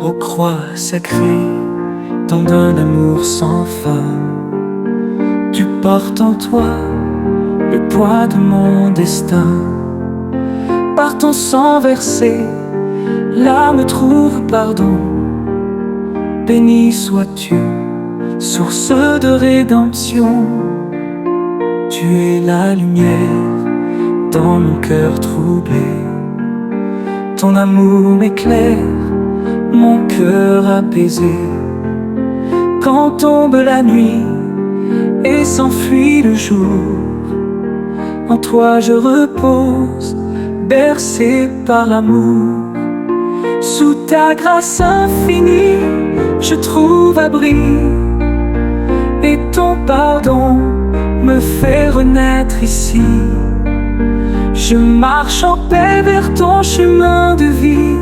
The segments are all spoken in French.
Ô croix sacrée, tant d'un amour sans fin, tu portes en toi le poids de mon destin. Par ton sang versé, l'âme trouve pardon. Béni sois-tu, source de rédemption. Tu es la lumière dans mon cœur troublé. Ton amour m'éclaire, mon cœur apaisé. Quand tombe la nuit et s'enfuit le jour, en toi je repose, bercé par l'amour. Sous ta grâce infinie, je trouve abri, et ton pardon me fait renaître ici. Je marche en paix vers ton chemin de vie.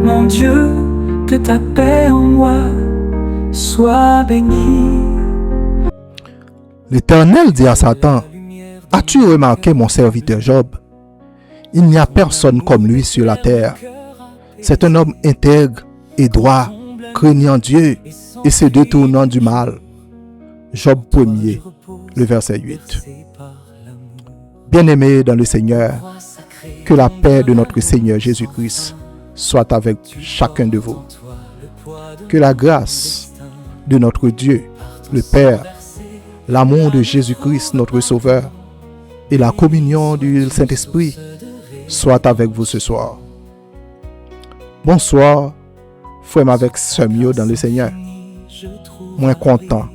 Mon Dieu, que ta paix en moi soit bénie. L'Éternel dit à Satan: as-tu remarqué mon serviteur Job? Il n'y a personne comme lui sur la terre. C'est un homme intègre et droit, craignant Dieu et se détournant du mal. Job 1er, le verset 8. Bien-aimés dans le Seigneur, que la paix de notre Seigneur Jésus-Christ soit avec chacun de vous. Que la grâce de notre Dieu, le Père, l'amour de Jésus-Christ, notre Sauveur, et la communion du Saint-Esprit soient avec vous ce soir. Bonsoir, frère avec sœur Mio dans le Seigneur. Moi content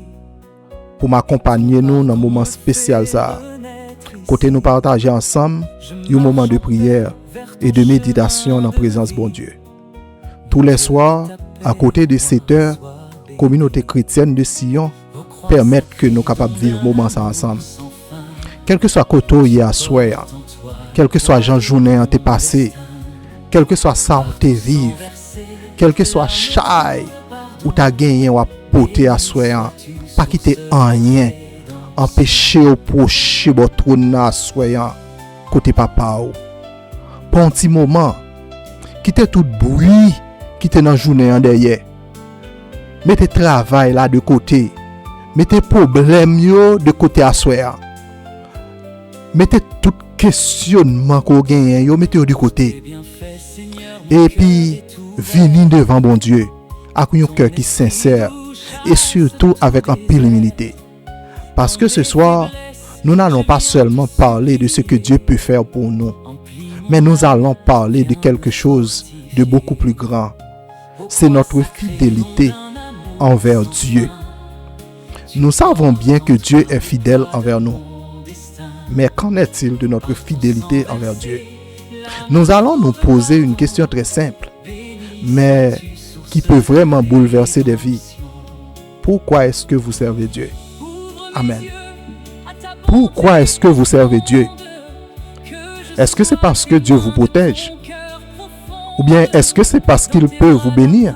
pour m'accompagner nous dans un moment spécial ça. Côté nous partager ensemble un moment de prière et de méditation dans la présence de bon Dieu. Tous les soirs, à côté de 7 heures, communauté chrétienne de Sion permettent que nous capables de vivre moment ça ensemble. Quel que soit côté hier soir, quel que soit Jean journée en t'es passé, quel que soit ça où t'es vive, quel que soit chai ou t'as gagné ou apporté à soir, pas quitter rien, empêcher au proche votre na soir côté papa ou. Pour un petit moment, quitter tout bruit qui était dans la journée en derrière. Mettez travail là de côté. Mettez problème yo de côté à soir. Mettez tout questionnement qu'on gagne yo mettez de côté. Et puis venez devant bon Dieu avec un cœur qui est sincère et surtout avec un peu d'humilité. Parce que ce soir, nous n'allons pas seulement parler de ce que Dieu peut faire pour nous, mais nous allons parler de quelque chose de beaucoup plus grand. C'est notre fidélité envers Dieu. Nous savons bien que Dieu est fidèle envers nous. Mais qu'en est-il de notre fidélité envers Dieu? Nous allons nous poser une question très simple, mais qui peut vraiment bouleverser des vies. Pourquoi est-ce que vous servez Dieu? Amen. Pourquoi est-ce que vous servez Dieu? Est-ce que c'est parce que Dieu vous protège? Ou bien est-ce que c'est parce qu'il peut vous bénir?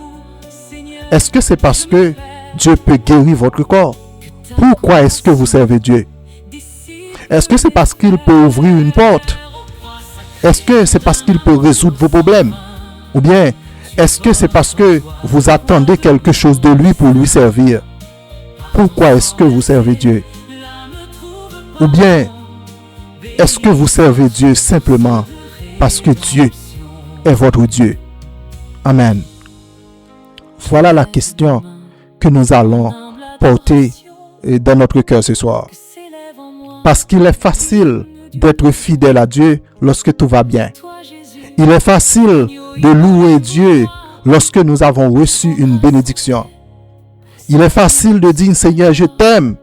Est-ce que c'est parce que Dieu peut guérir votre corps? Pourquoi est-ce que vous servez Dieu? Est-ce que c'est parce qu'il peut ouvrir une porte? Est-ce que c'est parce qu'il peut résoudre vos problèmes? Ou bien est-ce que c'est parce que vous attendez quelque chose de lui pour lui servir? Pourquoi est-ce que vous servez Dieu? Ou bien est-ce que vous servez Dieu simplement parce que Dieu est votre Dieu? Amen. Voilà la question que nous allons porter dans notre cœur ce soir. Parce qu'il est facile d'être fidèle à Dieu lorsque tout va bien. Il est facile de louer Dieu lorsque nous avons reçu une bénédiction. Il est facile de dire Seigneur, je t'aime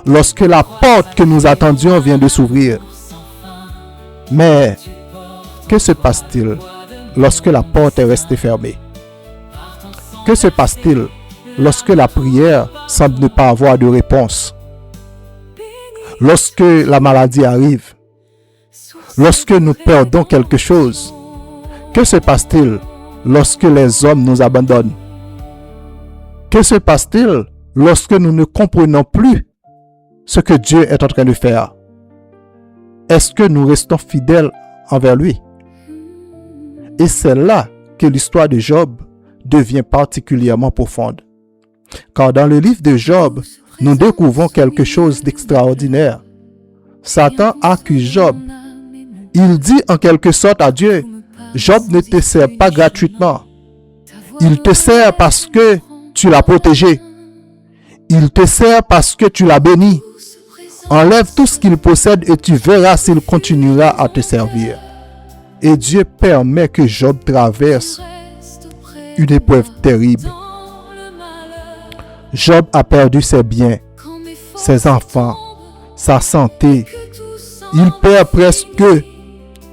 lorsque la porte que nous attendions vient de s'ouvrir. Mais que se passe-t-il lorsque la porte est restée fermée? Que se passe-t-il lorsque la prière semble ne pas avoir de réponse? Lorsque la maladie arrive? Lorsque nous perdons quelque chose? Que se passe-t-il lorsque les hommes nous abandonnent? Que se passe-t-il lorsque nous ne comprenons plus ce que Dieu est en train de faire? Est-ce que nous restons fidèles envers lui? Et c'est là que l'histoire de Job devient particulièrement profonde. Car dans le livre de Job, nous découvrons quelque chose d'extraordinaire. Satan accuse Job. Il dit en quelque sorte à Dieu, Job ne te sert pas gratuitement. Il te sert parce que tu l'as protégé. Il te sert parce que tu l'as béni. Enlève tout ce qu'il possède et tu verras s'il continuera à te servir. Et Dieu permet que Job traverse une épreuve terrible. Job a perdu ses biens, ses enfants, sa santé. Il perd presque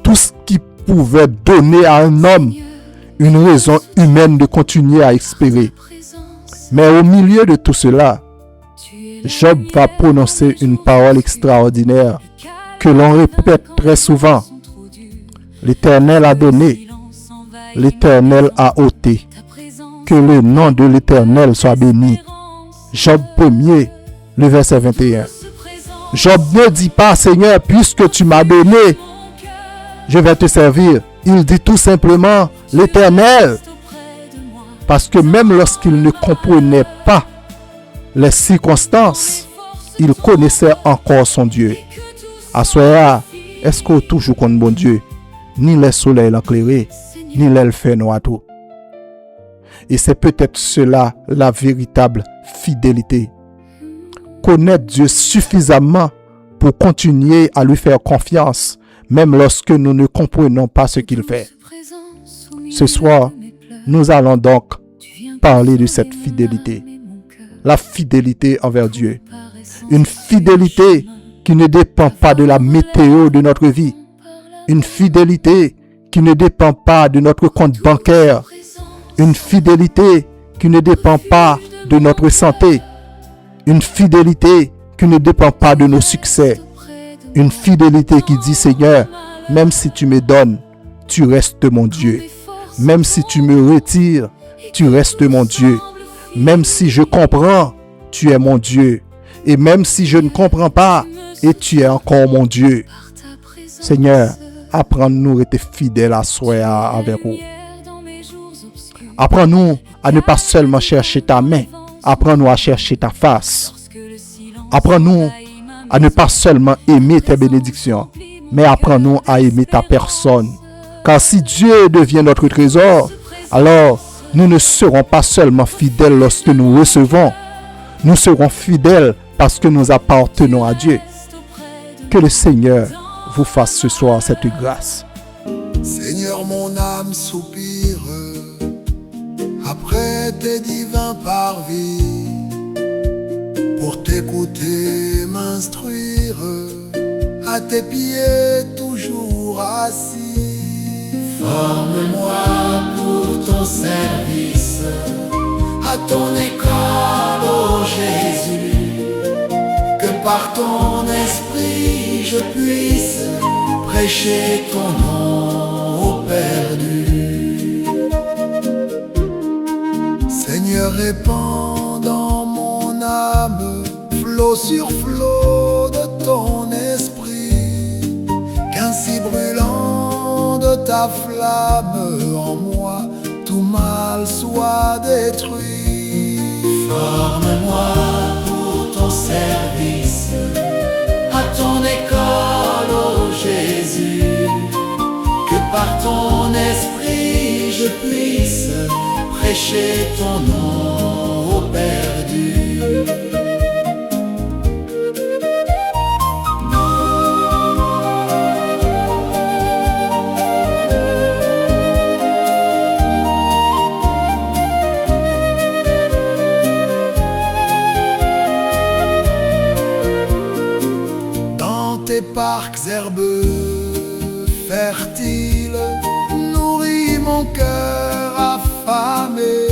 tout ce qui pouvait donner à un homme une raison humaine de continuer à espérer. Mais au milieu de tout cela, Job va prononcer une parole extraordinaire que l'on répète très souvent. L'Éternel a donné, l'Éternel a ôté. Que le nom de l'Éternel soit béni. Job 1er, le verset 21. Job ne dit pas, Seigneur, puisque tu m'as donné, je vais te servir. Il dit tout simplement, l'Éternel. Parce que même lorsqu'il ne comprenait pas les circonstances, il connaissait encore son Dieu. À soir, est-ce qu'on toujours connaît bon Dieu? Ni le soleil l'éclairé, ni l'aile fait noir tout. Et c'est peut-être cela la véritable fidélité. Connaître Dieu suffisamment pour continuer à lui faire confiance, même lorsque nous ne comprenons pas ce qu'il fait. Ce soir, nous allons donc parler de cette fidélité. La fidélité envers Dieu. Une fidélité qui ne dépend pas de la météo de notre vie. Une fidélité qui ne dépend pas de notre compte bancaire. Une fidélité qui ne dépend pas de notre santé. Une fidélité qui ne dépend pas de nos succès. Une fidélité qui dit, Seigneur, même si tu me donnes, tu restes mon Dieu. Même si tu me retires, tu restes mon Dieu. Même si je comprends, tu es mon Dieu. Et même si je ne comprends pas, et tu es encore mon Dieu. Seigneur, apprends-nous à être fidèles à soi avec vous. Apprends-nous à ne pas seulement chercher ta main. Apprends-nous à chercher ta face. Apprends-nous à ne pas seulement aimer tes bénédictions, mais apprends-nous à aimer ta personne. Car si Dieu devient notre trésor, alors nous ne serons pas seulement fidèles lorsque nous recevons. Nous serons fidèles parce que nous appartenons à Dieu. Que le Seigneur vous fasse ce soir cette grâce. Seigneur, mon âme soupire après tes divins parvis, pour t'écouter m'instruire, à tes pieds toujours assis. Forme-moi pour ton service, à ton école, ô Jésus, que par ton esprit je puisse prêcher ton nom au perdu. Seigneur, répands dans mon âme flot sur flot de ton esprit, qu'ainsi brûlant de ta flamme en moi, tout mal soit détruit. Forme-moi pour ton service, à ton école, ô Jésus, que par ton esprit je puisse prêcher ton nom au perdu. Dans tes parcs herbeux fertiles, nourris mon cœur affamé,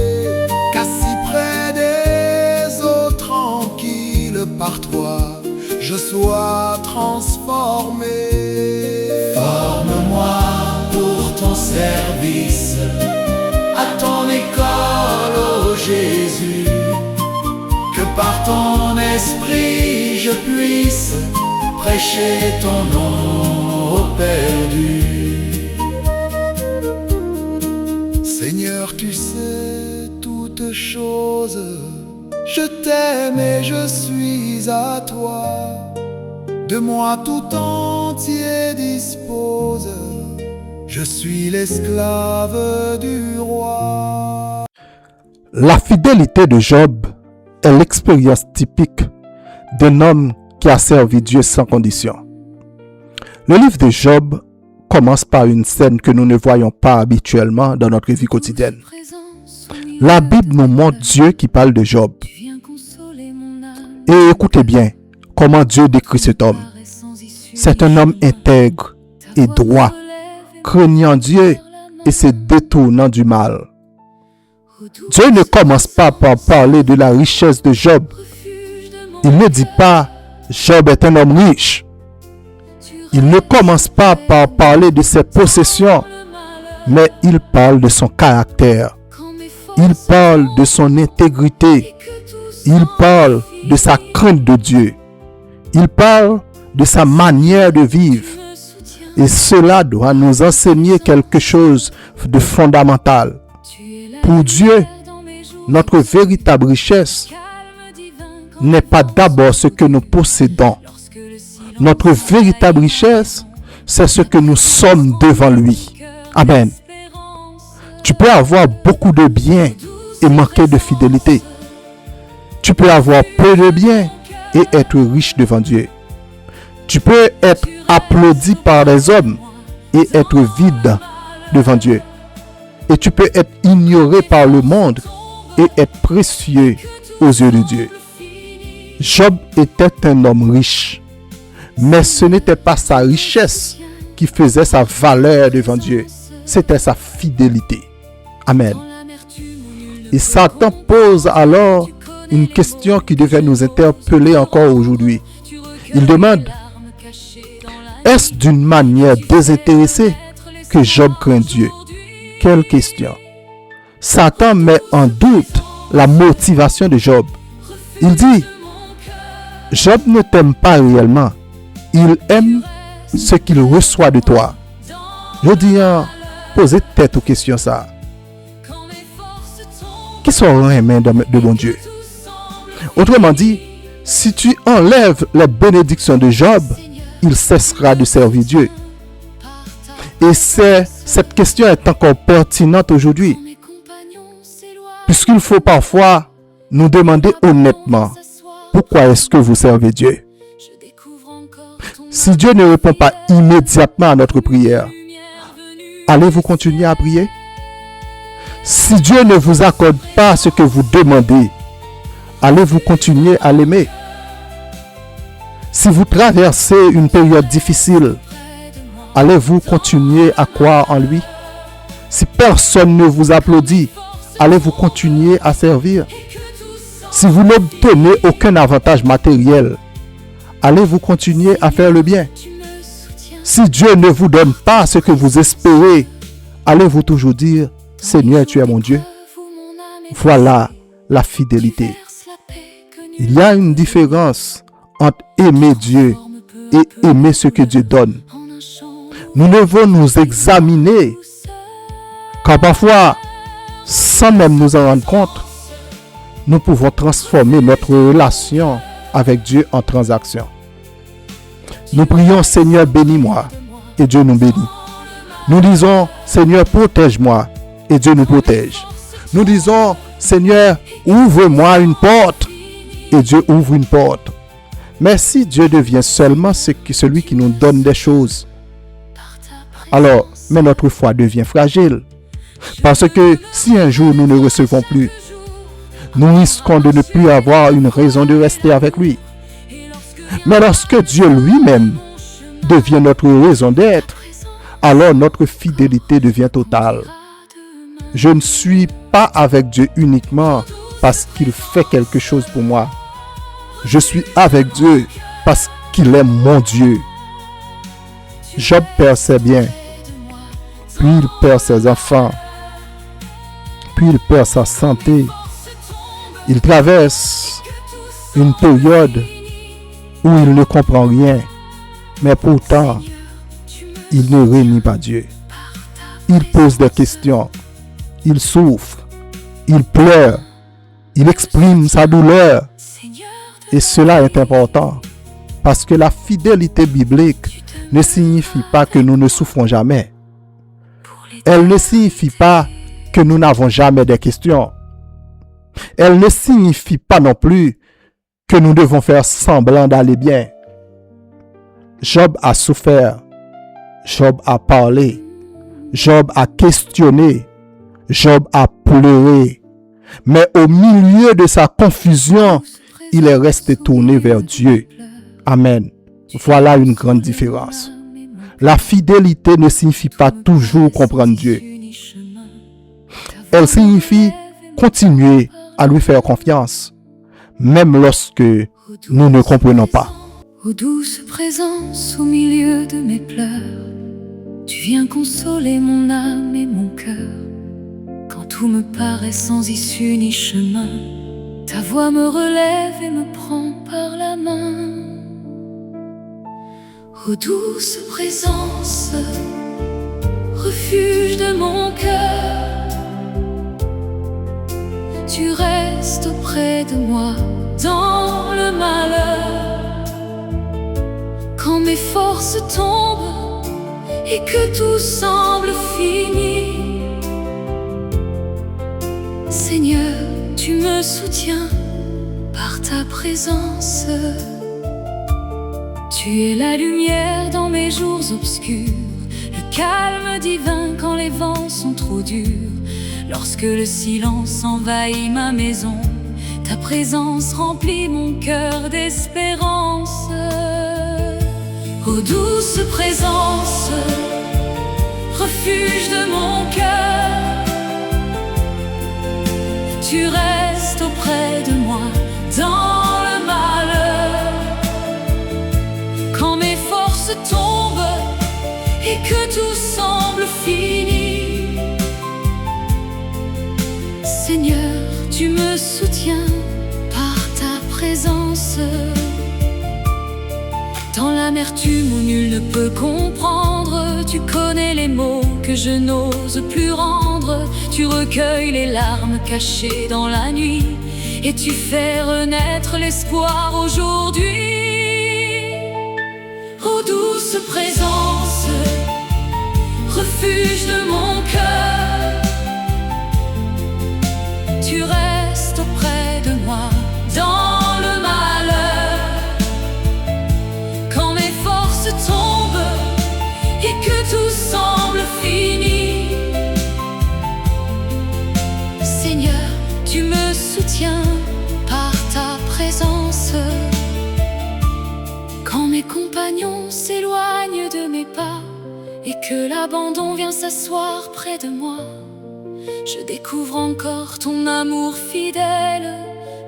qu'assis près des eaux tranquilles par toi, je sois transformé. Forme-moi pour ton service, à ton école, ô Jésus, que par ton esprit je puisse prêcher ton nom au perdu. Seigneur, tu sais toutes choses. Je t'aime et je suis à toi. De moi tout entier dispose. Je suis l'esclave du roi. La fidélité de Job est l'expérience typique d'un homme qui a servi Dieu sans condition. Le livre de Job commence par une scène que nous ne voyons pas habituellement dans notre vie quotidienne. La Bible nous montre Dieu qui parle de Job. Et écoutez bien comment Dieu décrit cet homme. C'est un homme intègre et droit, craignant Dieu et se détournant du mal. Dieu ne commence pas par parler de la richesse de Job. Il ne dit pas « Job est un homme riche ». Il ne commence pas par parler de ses possessions, mais il parle de son caractère. Il parle de son intégrité. Il parle de sa crainte de Dieu. Il parle de sa manière de vivre. Et cela doit nous enseigner quelque chose de fondamental. Pour Dieu, notre véritable richesse n'est pas d'abord ce que nous possédons. Notre véritable richesse, c'est ce que nous sommes devant lui. Amen. Tu peux avoir beaucoup de biens et manquer de fidélité. Tu peux avoir peu de biens et être riche devant Dieu. Tu peux être applaudi par les hommes et être vide devant Dieu. Et tu peux être ignoré par le monde et être précieux aux yeux de Dieu. Job était un homme riche, mais ce n'était pas sa richesse qui faisait sa valeur devant Dieu, c'était sa fidélité. Amen. Et Satan pose alors une question qui devait nous interpeller encore aujourd'hui. Il demande: est-ce d'une manière désintéressée que Job craint Dieu? Quelle question! Satan met en doute la motivation de Job. Il dit: Job ne t'aime pas réellement. Il aime ce qu'il reçoit de toi. Je dis, posez tête aux questions ça. Qui sont les mains de bon Dieu? Autrement dit, si tu enlèves les bénédictions de Job, il cessera de servir Dieu. Et cette question est encore pertinente aujourd'hui. Puisqu'il faut parfois nous demander honnêtement, pourquoi est-ce que vous servez Dieu? Si Dieu ne répond pas immédiatement à notre prière, allez-vous continuer à prier? Si Dieu ne vous accorde pas ce que vous demandez, allez-vous continuer à l'aimer? Si vous traversez une période difficile, allez-vous continuer à croire en lui? Si personne ne vous applaudit, allez-vous continuer à servir? Si vous n'obtenez aucun avantage matériel, allez-vous continuer à faire le bien? Si Dieu ne vous donne pas ce que vous espérez, allez-vous toujours dire: Seigneur, tu es mon Dieu? Voilà la fidélité. Il y a une différence entre aimer Dieu et aimer ce que Dieu donne. Nous devons nous examiner, car parfois, sans même nous en rendre compte, nous pouvons transformer notre relation avec Dieu en transaction. Nous prions: Seigneur, bénis-moi, et Dieu nous bénit. Nous disons: Seigneur, protège-moi, et Dieu nous protège. Nous disons: Seigneur, ouvre-moi une porte, et Dieu ouvre une porte. Mais si Dieu devient seulement celui qui nous donne des choses, alors, mais notre foi devient fragile. Parce que si un jour nous ne recevons plus, nous risquons de ne plus avoir une raison de rester avec lui. Mais lorsque Dieu lui-même devient notre raison d'être, alors notre fidélité devient totale. Je ne suis pas avec Dieu uniquement parce qu'il fait quelque chose pour moi. Je suis avec Dieu parce qu'il est mon Dieu. Job perd ses biens, puis il perd ses enfants, puis il perd sa santé. Il traverse une période où il ne comprend rien, mais pourtant, il ne renie pas Dieu. Il pose des questions, il souffre, il pleure, Il exprime sa douleur. Et cela est important. Parce que la fidélité biblique ne signifie pas que nous ne souffrons jamais. Elle ne signifie pas que nous n'avons jamais des questions. Elle ne signifie pas non plus que nous devons faire semblant d'aller bien. Job a souffert. Job a parlé. Job a questionné. Job a pleuré. Mais au milieu de sa confusion, il est resté tourné vers Dieu. Amen. Voilà une grande différence. La fidélité ne signifie pas toujours comprendre Dieu. Elle signifie continuer à lui faire confiance, même lorsque nous ne comprenons pas. Ô douce présence au milieu de mes pleurs, tu viens consoler mon âme et mon cœur. Quand tout me paraît sans issue ni chemin, ta voix me relève et me prend par la main. Ô douce présence, refuge de mon cœur, tu restes auprès de moi dans le malheur. Quand mes forces tombent et que tout semble fini, Seigneur, tu me soutiens par ta présence. Tu es la lumière dans mes jours obscurs, le calme divin quand les vents sont trop durs. Lorsque le silence envahit ma maison, ta présence remplit mon cœur d'espérance. Ô douce présence, refuge de mon cœur, tu restes auprès de moi dans le malheur. Quand mes forces tombent et que tout semble fini, Seigneur, tu me soutiens par ta présence. Dans l'amertume où nul ne peut comprendre, tu connais les mots que je n'ose plus rendre. Tu recueilles les larmes cachées dans la nuit et tu fais renaître l'espoir aujourd'hui. Ô douce présence, refuge de mon cœur, tu restes auprès de moi dans le malheur. Quand mes forces tombent et que tout semble fini, Seigneur, tu me soutiens par ta présence. Quand mes compagnons s'éloignent de mes pas et que l'abandon vient s'asseoir près de moi, je découvre encore ton amour fidèle,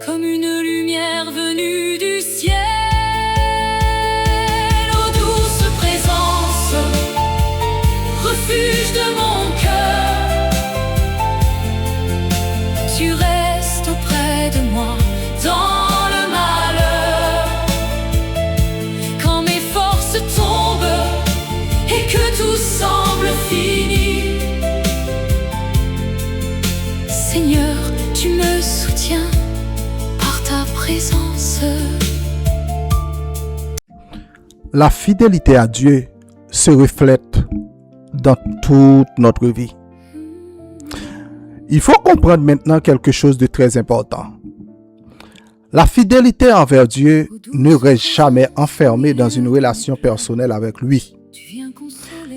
comme une lumière venue du ciel. Ô douce présence, refuge de mon cœur, tu restes auprès de moi dans le malheur. Quand mes forces tombent et que tout semble fini, Seigneur, tu me soutiens par ta présence. La fidélité à Dieu se reflète dans toute notre vie. Il faut comprendre maintenant quelque chose de très important. La fidélité envers Dieu ne reste jamais enfermée dans une relation personnelle avec lui.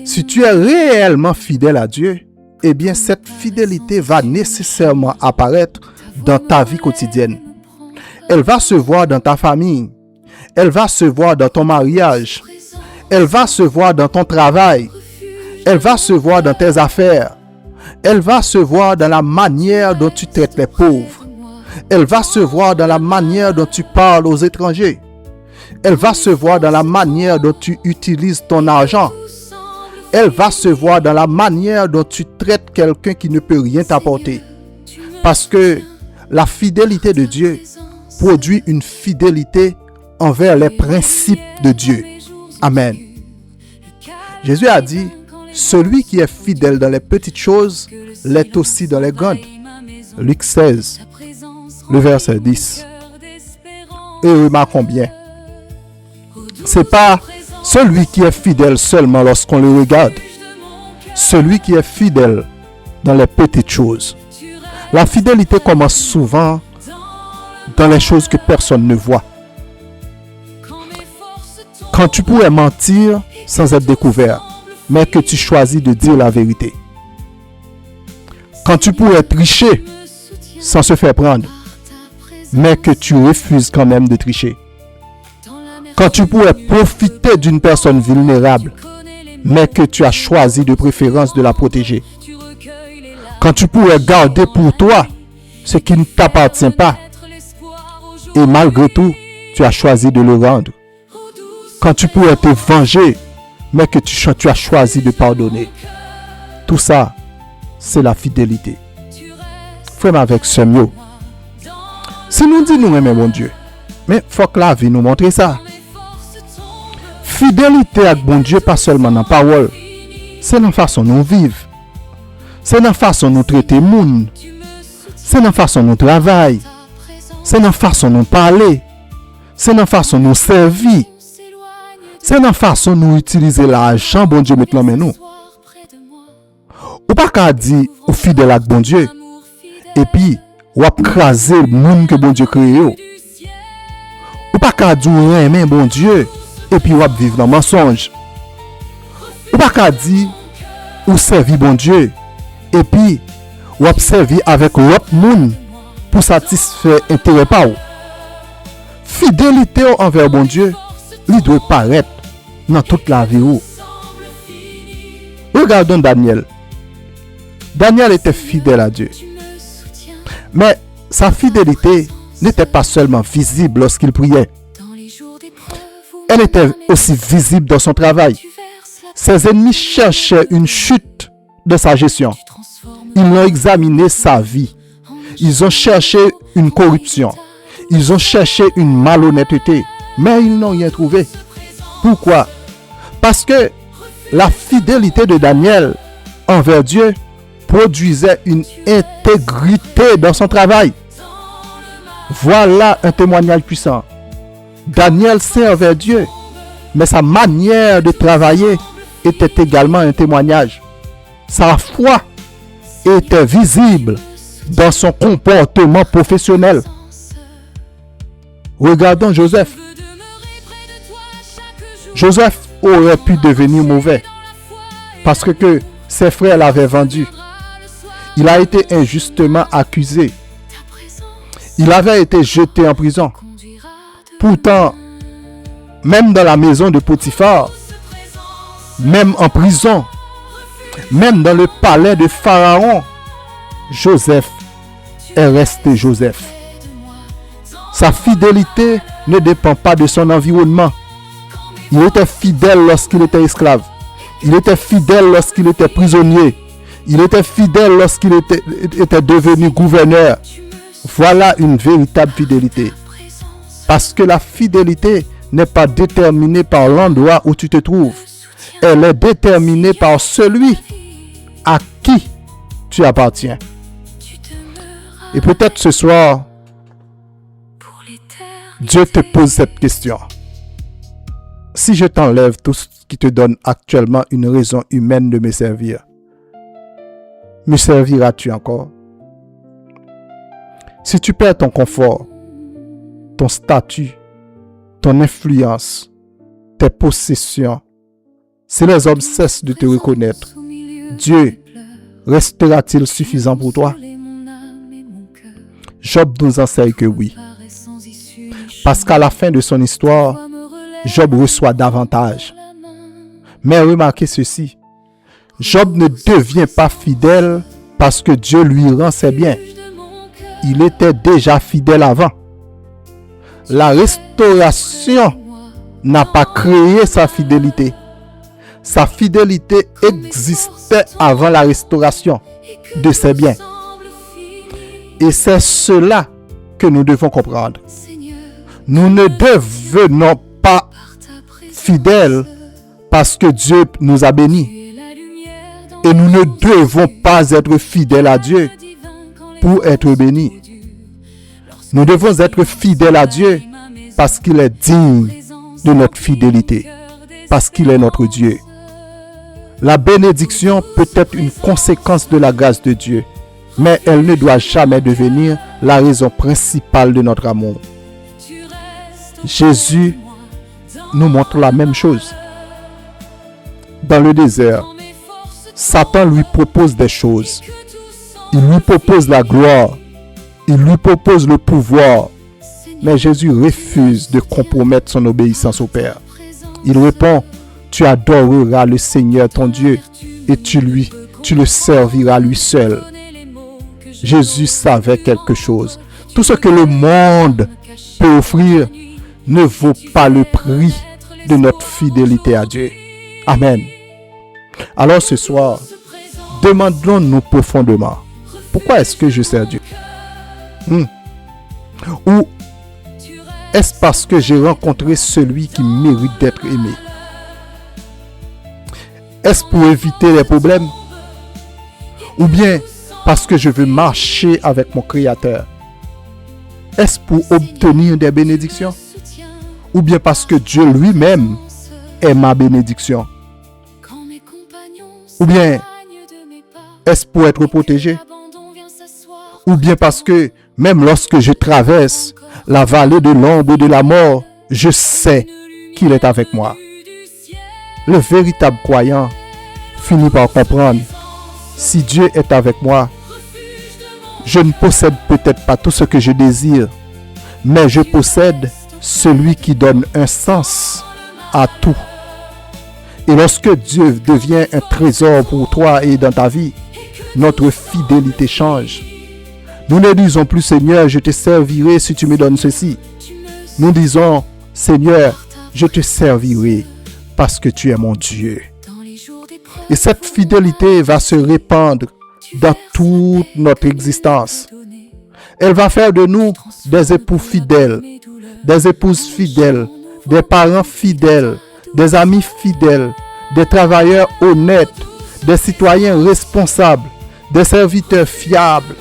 Si tu es réellement fidèle à Dieu, eh bien cette fidélité va nécessairement apparaître dans ta vie quotidienne. Elle va se voir dans ta famille. Elle va se voir dans ton mariage. Elle va se voir dans ton travail. Elle va se voir dans tes affaires. Elle va se voir dans la manière dont tu traites les pauvres. Elle va se voir dans la manière dont tu parles aux étrangers. Elle va se voir dans la manière dont tu utilises ton argent. Elle va se voir dans la manière dont tu traites quelqu'un qui ne peut rien t'apporter. Parce que la fidélité de Dieu produit une fidélité envers les principes de Dieu. Amen. Jésus a dit, celui qui est fidèle dans les petites choses l'est aussi dans les grandes. Luc 16. le verset 10. Et remarquons bien, c'est pas celui qui est fidèle seulement lorsqu'on le regarde, celui qui est fidèle dans les petites choses. La fidélité commence souvent dans les choses que personne ne voit. Quand tu pourrais mentir sans être découvert, mais que tu choisis de dire la vérité. Quand tu pourrais tricher sans se faire prendre, mais que tu refuses quand même de tricher. Quand tu pourrais profiter d'une personne vulnérable, mais que tu as choisi de préférence de la protéger. Quand tu pourrais garder pour toi ce qui ne t'appartient pas, et malgré tout, tu as choisi de le rendre. Quand tu pourrais te venger, mais que tu as choisi de pardonner. Tout ça, c'est la fidélité. Frère avec Samuel, si nous disons nous aimons mon Dieu, mais faut que la vie nous montre ça. Fidélité avec bon Dieu, pas seulement dans la parole, c'est dans la façon dont nous vivons. C'est dans la façon dont nous traitons le monde. C'est dans la façon dont nous travaillons. C'est dans la façon dont nous parlons. C'est dans la façon dont nous servons. C'est dans la façon dont nous utilisons l'argent, bon Dieu, maintenant, mais nous. Ou pas qu'à dire, ou fidèle avec bon Dieu, et puis, ou à craser le monde que bon Dieu crée. Ou pas qu'à dire, ou aimer bon Dieu, et puis ou à vivre dans le mensonge. Ou pas qu'à dire, ou servir bon Dieu, et puis, ou à servir avec l'autre monde pour satisfaire intérêt pas ou. Fidélité envers bon Dieu, il doit paraître dans toute la vie. Regardons Daniel. Daniel était fidèle à Dieu. Mais sa fidélité n'était pas seulement visible lorsqu'il priait. Elle était aussi visible dans son travail. Ses ennemis cherchaient une chute de sa gestion. Ils ont examiné sa vie. Ils ont cherché une corruption. Ils ont cherché une malhonnêteté. Mais ils n'ont rien trouvé. Pourquoi? Parce que la fidélité de Daniel envers Dieu produisait une intégrité dans son travail. Voilà un témoignage puissant. Daniel servait Dieu, mais sa manière de travailler était également un témoignage. Sa foi était visible dans son comportement professionnel. Regardons Joseph. Joseph aurait pu devenir mauvais parce que ses frères l'avaient vendu. Il a été injustement accusé. Il avait été jeté en prison. Pourtant, même dans la maison de Potiphar, même en prison, même dans le palais de Pharaon, Joseph est resté Joseph. Sa fidélité ne dépend pas de son environnement. Il était fidèle lorsqu'il était esclave. Il était fidèle lorsqu'il était prisonnier. Il était fidèle lorsqu'il était devenu gouverneur. Voilà une véritable fidélité. Parce que la fidélité n'est pas déterminée par l'endroit où tu te trouves. Elle est déterminée par celui à qui tu appartiens. Et peut-être ce soir, Dieu te pose cette question. Si je t'enlève tout ce qui te donne actuellement une raison humaine de me servir, me serviras-tu encore? Si tu perds ton confort, ton statut, ton influence, tes possessions, si les hommes cessent de te reconnaître, Dieu restera-t-il suffisant pour toi? Job nous enseigne que oui. Parce qu'à la fin de son histoire, Job reçoit davantage. Mais remarquez ceci. Job ne devient pas fidèle parce que Dieu lui rend ses biens. Il était déjà fidèle avant. La restauration n'a pas créé sa fidélité. Sa fidélité existait avant la restauration de ses biens. Et c'est cela que nous devons comprendre. Nous ne devenons pas fidèles parce que Dieu nous a bénis. Et nous ne devons pas être fidèles à Dieu pour être bénis. Nous devons être fidèles à Dieu parce qu'il est digne de notre fidélité, parce qu'il est notre Dieu. La bénédiction peut être une conséquence de la grâce de Dieu, mais elle ne doit jamais devenir la raison principale de notre amour. Jésus nous montre la même chose. Dans le désert, Satan lui propose des choses. Il lui propose la gloire. Il lui propose le pouvoir. Mais Jésus refuse de compromettre son obéissance au Père. Il répond, tu adoreras le Seigneur ton Dieu et tu le serviras lui seul. Jésus savait quelque chose. Tout ce que le monde peut offrir ne vaut pas le prix de notre fidélité à Dieu. Amen. Alors ce soir, demandons-nous profondément, pourquoi est-ce que je sers Dieu? Ou est-ce parce que j'ai rencontré celui qui mérite d'être aimé? Est-ce pour éviter les problèmes? Ou bien parce que je veux marcher avec mon Créateur? Est-ce pour obtenir des bénédictions? Ou bien parce que Dieu lui-même est ma bénédiction? Ou bien est-ce pour être protégé? Ou bien parce que même lorsque je traverse la vallée de l'ombre de la mort, je sais qu'il est avec moi. Le véritable croyant finit par comprendre, si Dieu est avec moi, je ne possède peut-être pas tout ce que je désire, mais je possède celui qui donne un sens à tout. Et lorsque Dieu devient un trésor pour toi et dans ta vie, notre fidélité change. Nous ne disons plus, Seigneur, je te servirai si tu me donnes ceci. Nous disons, Seigneur, je te servirai parce que tu es mon Dieu. Et cette fidélité va se répandre dans toute notre existence. Elle va faire de nous des époux fidèles, des épouses fidèles, des parents fidèles, des amis fidèles, des travailleurs honnêtes, des citoyens responsables, des serviteurs fiables,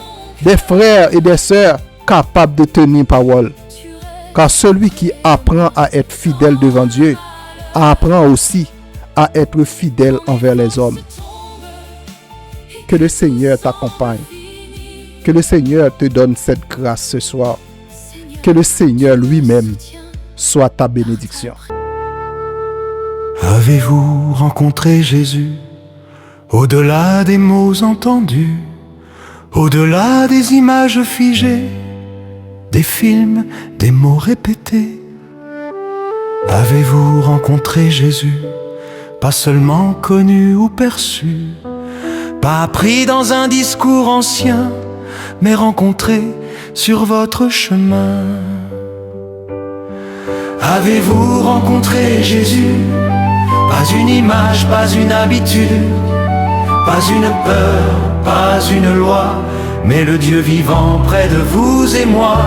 des frères et des sœurs capables de tenir parole. Car celui qui apprend à être fidèle devant Dieu, apprend aussi à être fidèle envers les hommes. Que le Seigneur t'accompagne. Que le Seigneur te donne cette grâce ce soir. Que le Seigneur lui-même soit ta bénédiction. Avez-vous rencontré Jésus au-delà des mots entendus, au-delà des images figées, des films, des mots répétés? Avez-vous rencontré Jésus, pas seulement connu ou perçu, pas appris dans un discours ancien, mais rencontré sur votre chemin? Avez-vous rencontré Jésus, pas une image, pas une habitude, pas une peur, pas une loi, mais le Dieu vivant près de vous et moi?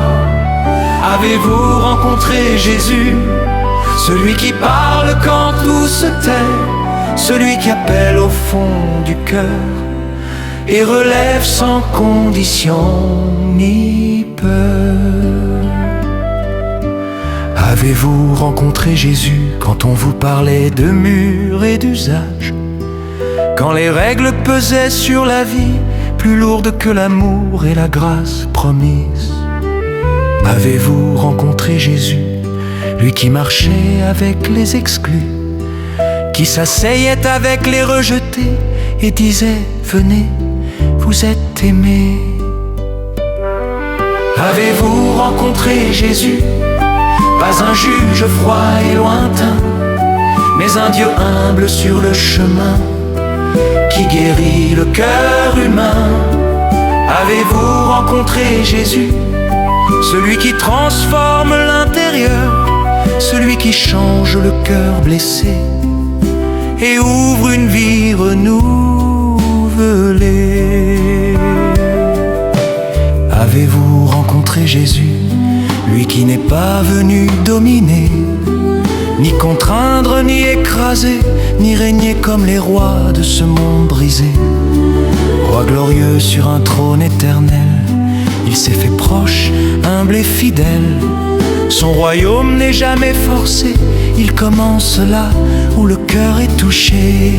Avez-vous rencontré Jésus, celui qui parle quand tout se tait, celui qui appelle au fond du cœur et relève sans condition ni peur? Avez-vous rencontré Jésus quand on vous parlait de murs et d'usages, quand les règles pesaient sur la vie plus lourdes que l'amour et la grâce promise? Avez-vous rencontré Jésus, lui qui marchait avec les exclus, qui s'asseyait avec les rejetés et disait « Venez, vous êtes aimés ». Avez-vous rencontré Jésus, pas un juge froid et lointain, mais un Dieu humble sur le chemin, qui guérit le cœur humain? Avez-vous rencontré Jésus, celui qui transforme l'intérieur, celui qui change le cœur blessé et ouvre une vie renouvelée? Avez-vous rencontré Jésus, lui qui n'est pas venu dominer, ni contraindre, ni écraser, ni régner comme les rois de ce monde brisé? Roi glorieux sur un trône éternel, il s'est fait proche, humble et fidèle. Son royaume n'est jamais forcé, il commence là où le cœur est touché.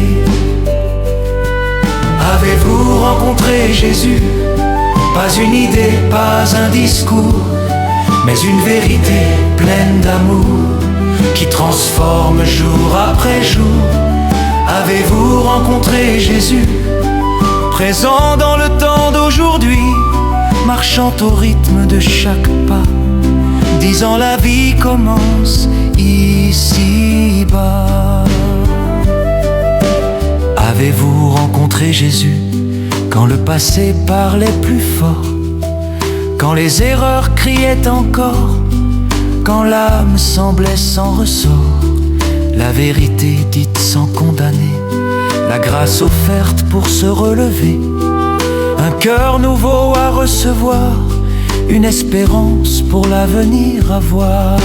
Avez-vous rencontré Jésus? Pas une idée, pas un discours, mais une vérité pleine d'amour qui transforme jour après jour. Avez-vous rencontré Jésus? Présent dans le temps d'aujourd'hui, marchant au rythme de chaque pas, disant la vie commence ici-bas. Avez-vous rencontré Jésus quand le passé parlait plus fort, quand les erreurs criaient encore, quand l'âme semblait sans ressort, la vérité dite sans condamner, la grâce offerte pour se relever, un cœur nouveau à recevoir, une espérance pour l'avenir à voir.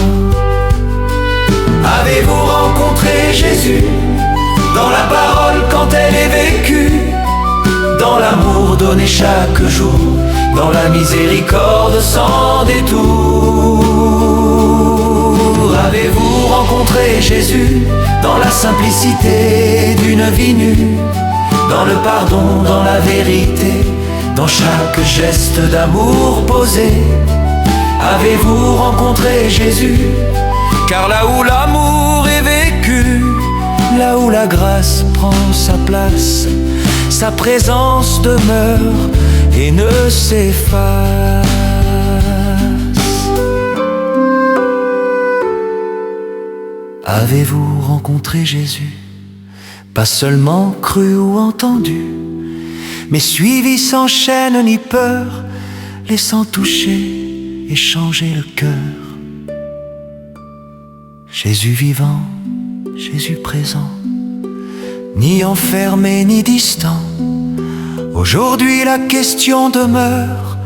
Avez-vous rencontré Jésus dans la parole quand elle est vécue, dans l'amour donné chaque jour, dans la miséricorde sans détour? Avez-vous rencontré Jésus dans la simplicité d'une vie nue, dans le pardon, dans la vérité, dans chaque geste d'amour posé? Avez-vous rencontré Jésus? Car là où l'amour est vécu, là où la grâce prend sa place, sa présence demeure et ne s'efface. Avez-vous rencontré Jésus? Pas seulement cru ou entendu, mais suivi sans chaîne ni peur, laissant toucher et changer le cœur. Jésus vivant, Jésus présent, ni enfermé ni distant. Aujourd'hui la question demeure: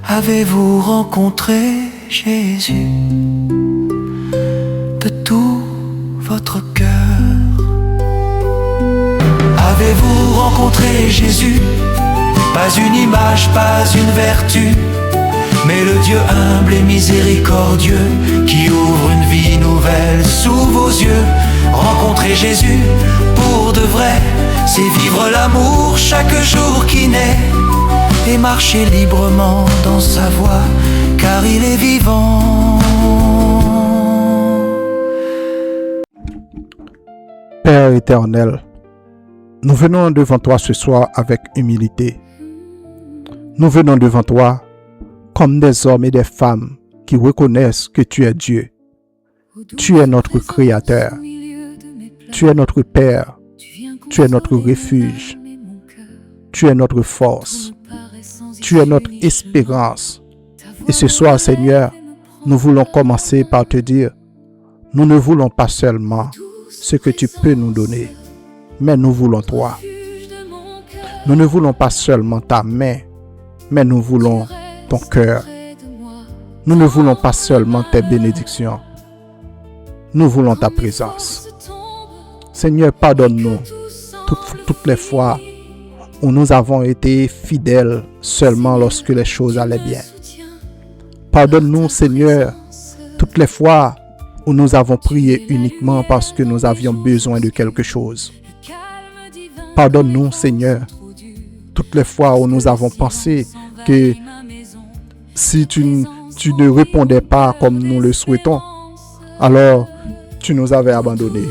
avez-vous rencontré Jésus de tout votre cœur? Avez-vous rencontré Jésus? Pas une image, pas une vertu, mais le Dieu humble et miséricordieux qui ouvre une vie nouvelle sous vos yeux. Rencontrer Jésus pour de vrai, c'est vivre l'amour chaque jour qui naît et marcher librement dans sa voie, car il est vivant. Père éternel, nous venons devant toi ce soir avec humilité. Nous venons devant toi comme des hommes et des femmes qui reconnaissent que tu es Dieu. Tu es notre Créateur. Tu es notre Père. Tu es notre refuge. Tu es notre force. Tu es notre espérance. Et ce soir, Seigneur, nous voulons commencer par te dire, nous ne voulons pas seulement ce que tu peux nous donner, mais nous voulons toi. Nous ne voulons pas seulement ta main, mais nous voulons ton cœur. Nous ne voulons pas seulement tes bénédictions, nous voulons ta présence. Seigneur, pardonne-nous toutes les fois où nous avons été fidèles seulement lorsque les choses allaient bien. Pardonne-nous, Seigneur, toutes les fois où nous avons prié uniquement parce que nous avions besoin de quelque chose. Pardonne-nous, Seigneur, toutes les fois où nous avons pensé que si tu ne répondais pas comme nous le souhaitons, alors tu nous avais abandonnés.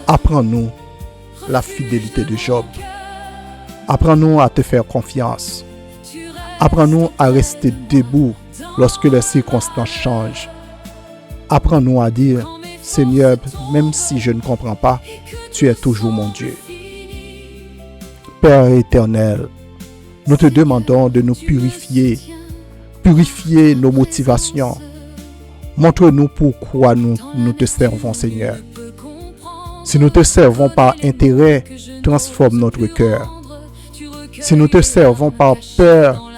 Apprends-nous la fidélité de Job. Apprends-nous à te faire confiance. Apprends-nous à rester debout lorsque les circonstances changent. Apprends-nous à dire, Seigneur, même si je ne comprends pas, tu es toujours mon Dieu. Père éternel, nous te demandons de nous purifier nos motivations. Montre-nous pourquoi nous te servons, Seigneur. Si nous te servons par intérêt, transforme notre cœur. Si nous te servons par peur,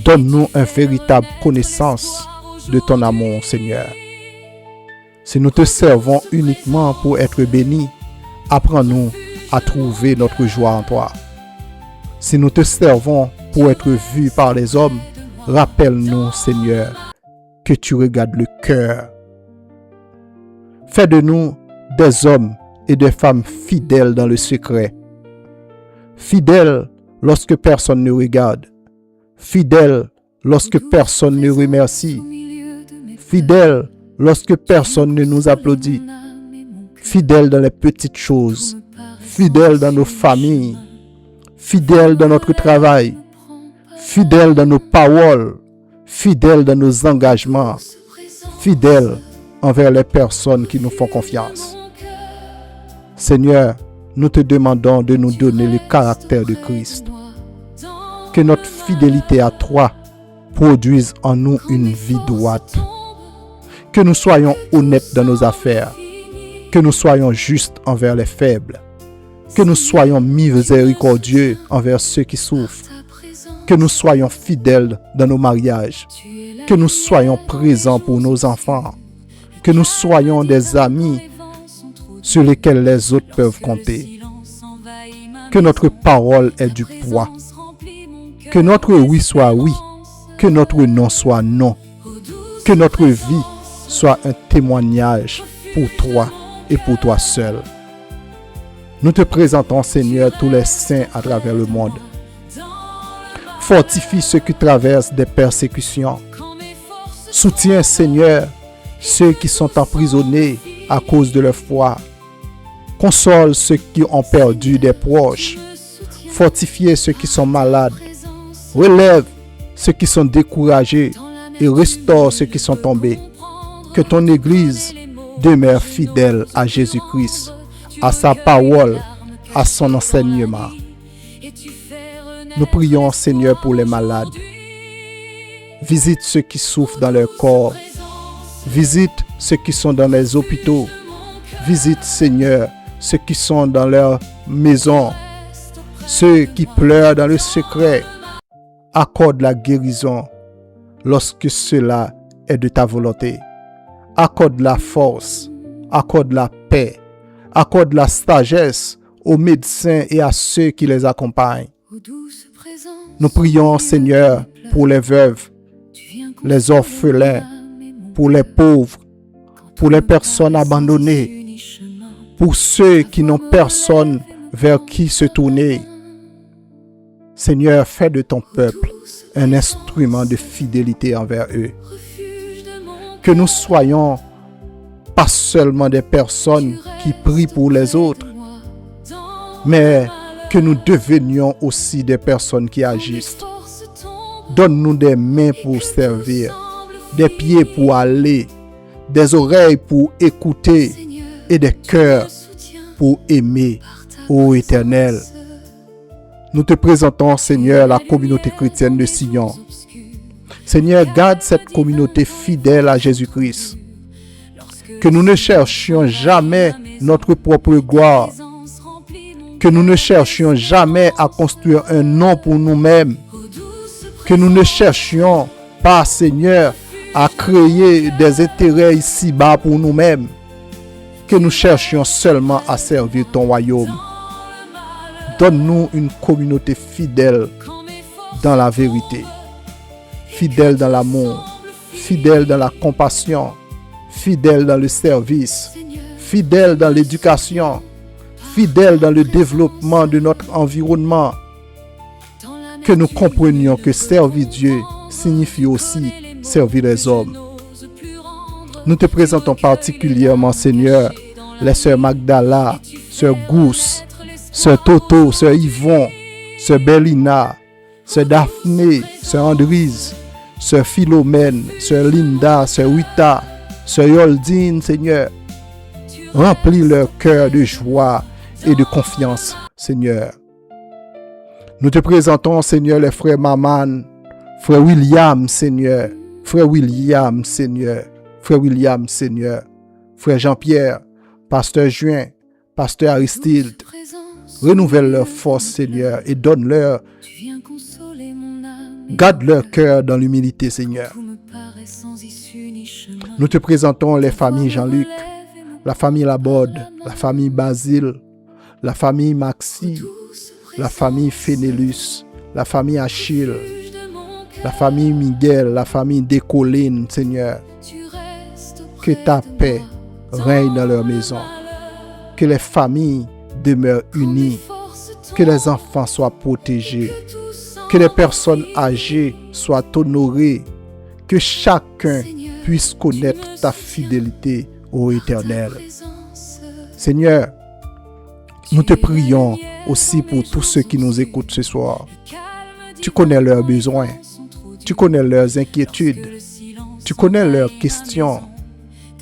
donne-nous une véritable connaissance de ton amour, Seigneur. Si nous te servons uniquement pour être bénis, apprends-nous à trouver notre joie en toi. Si nous te servons pour être vus par les hommes, rappelle-nous, Seigneur, que tu regardes le cœur. Fais de nous des hommes et des femmes fidèles dans le secret. Fidèles lorsque personne ne regarde. Fidèles lorsque personne ne remercie. Fidèles lorsque personne ne nous applaudit. Fidèles dans les petites choses. Fidèles dans nos familles. Fidèles dans notre travail. Fidèles dans nos paroles. Fidèles dans nos engagements. Fidèles envers les personnes qui nous font confiance. Seigneur, nous te demandons de nous donner le caractère de Christ. Que notre fidélité à toi produise en nous une vie droite. Que nous soyons honnêtes dans nos affaires. Que nous soyons justes envers les faibles. Que nous soyons miséricordieux envers ceux qui souffrent. Que nous soyons fidèles dans nos mariages. Que nous soyons présents pour nos enfants. Que nous soyons des amis sur lesquels les autres peuvent compter. Que notre parole ait du poids. Que notre oui soit oui. Que notre non soit non. Que notre vie soit un témoignage pour toi et pour toi seul. Nous te présentons, Seigneur, tous les saints à travers le monde. Fortifie ceux qui traversent des persécutions. Soutiens, Seigneur, ceux qui sont emprisonnés à cause de leur foi. Console ceux qui ont perdu des proches. Fortifie ceux qui sont malades. Relève ceux qui sont découragés et restaure ceux qui sont tombés. Que ton Église demeure fidèle à Jésus-Christ, à sa parole, à son enseignement. Nous prions, Seigneur, pour les malades. Visite ceux qui souffrent dans leur corps. Visite ceux qui sont dans les hôpitaux. Visite, Seigneur, ceux qui sont dans leur maison. Ceux qui pleurent dans le secret. Accorde la guérison lorsque cela est de ta volonté. Accorde la force. Accorde la paix. Accorde la sagesse aux médecins et à ceux qui les accompagnent. Nous prions, Seigneur, pour les veuves, les orphelins, pour les pauvres, pour les personnes abandonnées, pour ceux qui n'ont personne vers qui se tourner. Seigneur, fais de ton peuple un instrument de fidélité envers eux. Que nous soyons pas seulement des personnes qui prient pour les autres, mais que nous devenions aussi des personnes qui agissent. Donne-nous des mains pour servir, des pieds pour aller, des oreilles pour écouter et des cœurs pour aimer, ô Éternel. Nous te présentons, Seigneur, la communauté chrétienne de Sion. Seigneur, garde cette communauté fidèle à Jésus-Christ. Que nous ne cherchions jamais notre propre gloire. Que nous ne cherchions jamais à construire un nom pour nous-mêmes. Que nous ne cherchions pas, Seigneur, à créer des intérêts ici-bas pour nous-mêmes. Que nous cherchions seulement à servir ton royaume. Donne-nous une communauté fidèle dans la vérité, fidèle dans l'amour, fidèle dans la compassion, fidèle dans le service, fidèle dans l'éducation, fidèle dans le développement de notre environnement. Que nous comprenions que servir Dieu signifie aussi servir les hommes. Nous te présentons particulièrement, Seigneur, les sœurs Magdala, sœur Gousse, sœur Toto, sœur Yvon, sœur Bellina, sœur Daphné, sœur Andrise, sœur Philomène, sœur Linda, sœur Wita, sœur Yoldine, Seigneur. Remplis leur cœur de joie et de confiance, Seigneur. Nous te présentons, Seigneur, les frères Maman, frère William, Seigneur, frère William, Seigneur, frère William, Seigneur, frère Jean-Pierre, pasteur Juin, pasteur Aristide. Renouvelle leur force, Seigneur, et donne-leur, garde leur cœur dans l'humilité, Seigneur. Nous te présentons les familles Jean-Luc, la famille Laborde, la famille Basile, la famille Maxi, la famille Fénélus, la famille Achille, la famille Miguel, la famille Descollines, Seigneur. Que ta paix règne dans leur maison. Que les familles demeurent unies. Que les enfants soient protégés. Que les personnes âgées soient honorées. Que chacun puisse connaître ta fidélité, ô Éternel. Seigneur, nous te prions aussi pour tous ceux qui nous écoutent ce soir. Tu connais leurs besoins. Tu connais leurs inquiétudes. Tu connais leurs questions.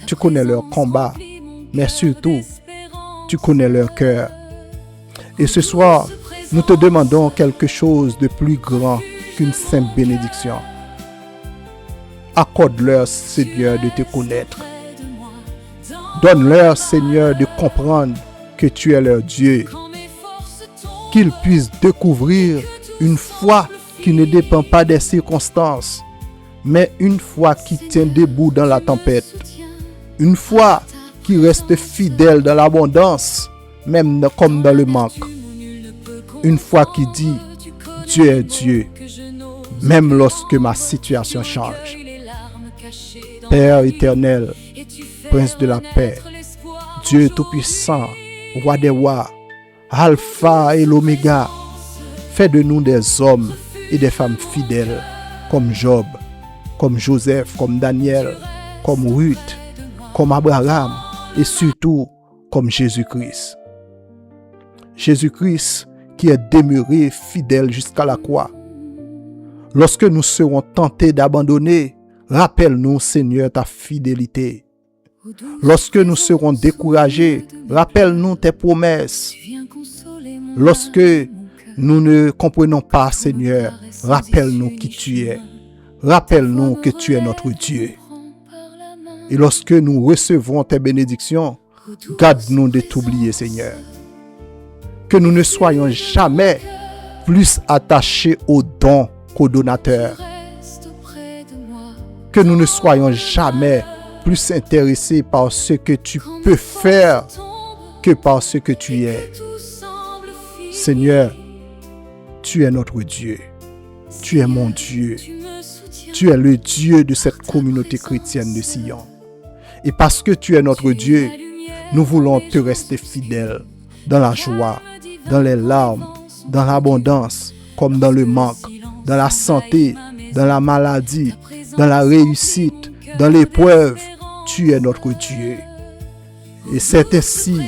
Tu connais leurs combats. Mais surtout, tu connais leur cœur. Et ce soir, nous te demandons quelque chose de plus grand qu'une simple bénédiction. Accorde-leur, Seigneur, de te connaître. Donne-leur, Seigneur, de comprendre que tu es leur Dieu. Qu'ils puissent découvrir une foi qui ne dépend pas des circonstances, mais une foi qui tient debout dans la tempête. Une foi qui reste fidèle dans l'abondance, même comme dans le manque. Une foi qui dit, Dieu est Dieu, même lorsque ma situation change. Père éternel, Prince de la paix, Dieu tout-puissant, Roi des rois, Alpha et l'Oméga, fais de nous des hommes et des femmes fidèles, comme Job, comme Joseph, comme Daniel, comme Ruth, comme Abraham et surtout comme Jésus-Christ. Jésus-Christ qui est demeuré fidèle jusqu'à la croix. Lorsque nous serons tentés d'abandonner, rappelle-nous, Seigneur, ta fidélité. Lorsque nous serons découragés, rappelle-nous tes promesses. Lorsque nous ne comprenons pas, Seigneur, rappelle-nous qui tu es. Rappelle-nous que tu es notre Dieu. Et lorsque nous recevons tes bénédictions, garde-nous de t'oublier, Seigneur. Que nous ne soyons jamais plus attachés aux dons qu'aux donateurs. Que nous ne soyons jamais plus intéressés par ce que tu peux faire que par ce que tu es. Seigneur, tu es notre Dieu. Tu es mon Dieu. Tu es le Dieu de cette communauté chrétienne de Sion. Et parce que tu es notre Dieu, nous voulons te rester fidèles dans la joie, dans les larmes, dans l'abondance, comme dans le manque, dans la santé, dans la maladie, dans la réussite, dans l'épreuve. Tu es notre Dieu. Et c'est ainsi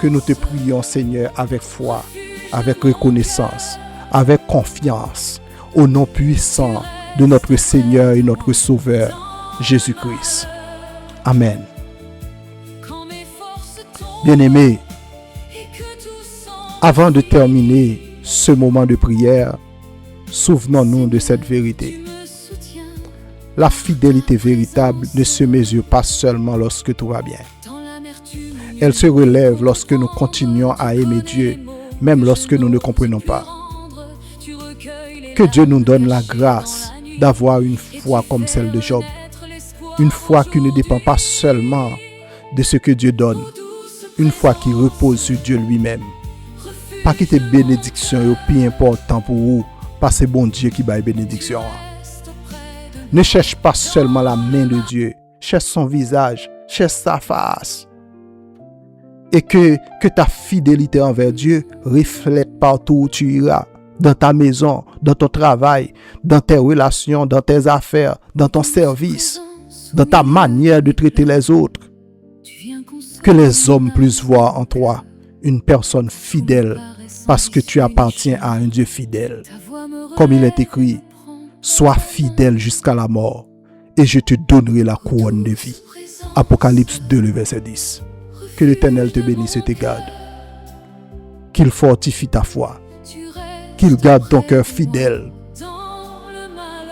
que nous te prions, Seigneur, avec foi, avec reconnaissance, avec confiance, au nom puissant de notre Seigneur et notre Sauveur, Jésus-Christ. Amen. Bien-aimés, avant de terminer ce moment de prière, souvenons-nous de cette vérité. La fidélité véritable ne se mesure pas seulement lorsque tout va bien. Elle se relève lorsque nous continuons à aimer Dieu, même lorsque nous ne comprenons pas. Que Dieu nous donne la grâce d'avoir une foi comme celle de Job. Une foi qui ne dépend pas seulement de ce que Dieu donne. Une foi qui repose sur Dieu lui-même. Pas que tes bénédictions sont plus importantes pour vous, parce que c'est bon Dieu qui baille bénédiction. Ne cherche pas seulement la main de Dieu. Cherche son visage, cherche sa face. Et que ta fidélité envers Dieu reflète partout où tu iras. Dans ta maison, dans ton travail, dans tes relations, dans tes affaires, dans ton service, dans ta manière de traiter les autres. Que les hommes puissent voir en toi une personne fidèle parce que tu appartiens à un Dieu fidèle. Comme il est écrit, sois fidèle jusqu'à la mort et je te donnerai la couronne de vie. Apocalypse 2, le verset 10. Que l'Éternel te bénisse et te garde. Qu'il fortifie ta foi. Qu'il garde ton cœur fidèle.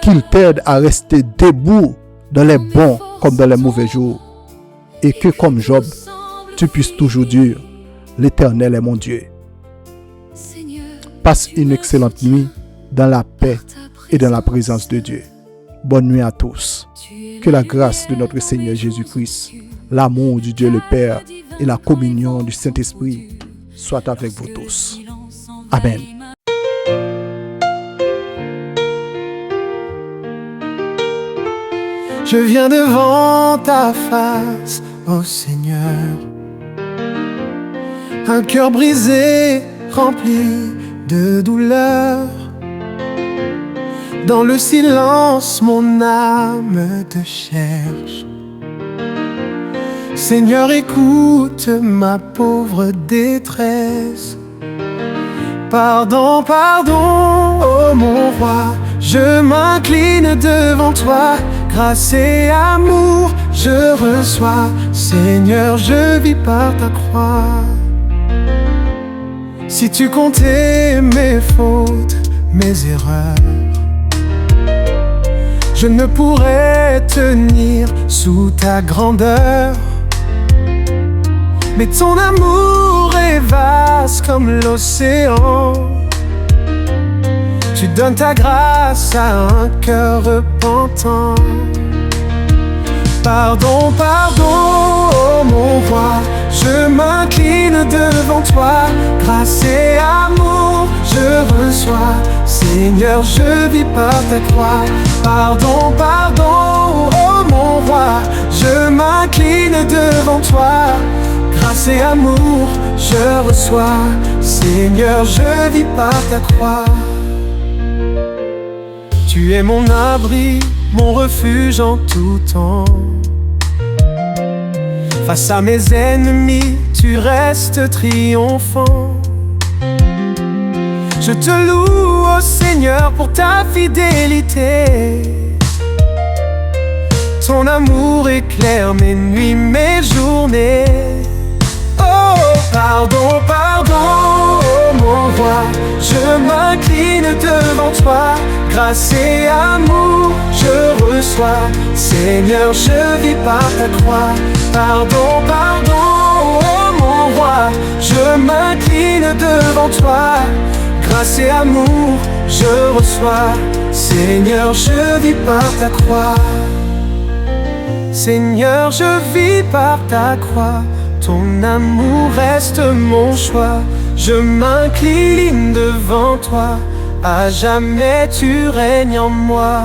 Qu'il t'aide à rester debout dans les bons comme dans les mauvais jours. Et que comme Job, tu puisses toujours dire, l'Éternel est mon Dieu. Passe une excellente nuit dans la paix et dans la présence de Dieu. Bonne nuit à tous. Que la grâce de notre Seigneur Jésus-Christ, l'amour du Dieu le Père et la communion du Saint-Esprit soient avec vous tous. Amen. Je viens devant ta face, ô Seigneur. Un cœur brisé, rempli de douleur. Dans le silence, mon âme te cherche. Seigneur, écoute ma pauvre détresse. Pardon, pardon, ô mon roi, je m'incline devant toi. Grâce et amour, je reçois. Seigneur, je vis par ta croix. Si tu comptais mes fautes, mes erreurs, je ne pourrais tenir sous ta grandeur. Mais ton amour est vaste comme l'océan. Tu donnes ta grâce à un cœur repentant. Pardon, pardon, ô mon roi, je m'incline devant toi. Grâce et amour, je reçois. Seigneur, je vis par ta croix. Pardon, pardon, ô mon roi, je m'incline devant toi. Grâce et amour, je reçois. Seigneur, je vis par ta croix. Tu es mon abri, mon refuge en tout temps. Face à mes ennemis, tu restes triomphant. Je te loue, ô Seigneur, pour ta fidélité. Ton amour éclaire mes nuits, mes journées. Oh, pardon, pardon, oh mon roi, je m'incline devant toi. Grâce et amour, je reçois. Seigneur, je vis par ta croix. Pardon, pardon, oh mon roi, je m'incline devant toi. Grâce et amour, je reçois. Seigneur, je vis par ta croix. Seigneur, je vis par ta croix. Ton amour reste mon choix. Je m'incline devant toi. À jamais tu règnes en moi.